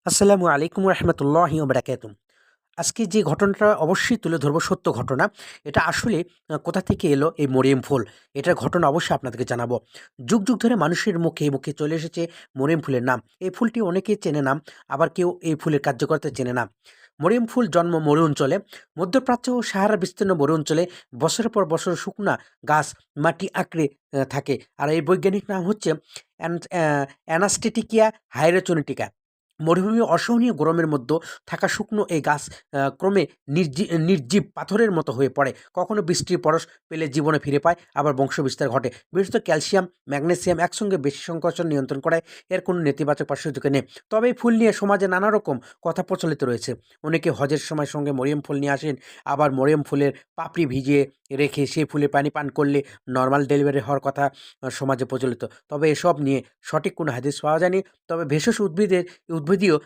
আসসালামু আলাইকুম রহমতুল্লাহি ওবরাকাতুম। আজকে যে ঘটনাটা অবশ্যই তুলে ধরবো সত্য ঘটনা। এটা আসলে কোথা থেকে এলো এই মরিয়ম ফুল? এটার ঘটনা অবশ্যই আপনাদেরকে জানাবো। যুগ, যুগ ধরে মানুষের মুখে, মুখে চলে এসেছে মরিয়ম ফুলের নাম। এই ফুলটি অনেকেই চেনে না, আবার কেউ এই ফুলের কার্যকারিতা চেনে না। মরিয়ম ফুল জন্ম মরু অঞ্চলে, মধ্যপ্রাচ্য ও সাহারা বিস্তীর্ণ মরু অঞ্চলে বছরের পর বছর শুকনা গাছ মাটি আঁকড়ে থাকে। আর এই বৈজ্ঞানিক নাম হচ্ছে অ্যানাস্টেটিকিয়া হাইরেচনেটিকা। মরুভূমি অসহনীয় গরমের মধ্যে থাকা শুকনো এই গাছ ক্রমে নির্জীব পাথরের মতো হয়ে পড়ে। কখনো বৃষ্টির পরশ পেলে জীবনে ফিরে পায়, আবার বংশবিস্তার ঘটে। বিশেষত ক্যালসিয়াম, ম্যাগনেসিয়াম একসঙ্গে বেশি সংকোচন নিয়ন্ত্রণ করায় এর কোনো নেতিবাচক পার্শ্বঝুঁকি নেই। তবে এই ফুল নিয়ে সমাজে নানা রকম কথা প্রচলিত রয়েছে। অনেকে হজের সময় সঙ্গে মরিয়ম ফুল নিয়ে আসেন, আবার মরিয়ম ফুলের পাপড়ি ভিজিয়ে রেখে সেই ফুলে পানি পান করলে নর্মাল ডেলিভারি হওয়ার কথা সমাজে প্রচলিত। তবে এসব নিয়ে সঠিক কোনো হাদিস পাওয়া যায়নি। তবে ভেষজ উদ্ভিদীয়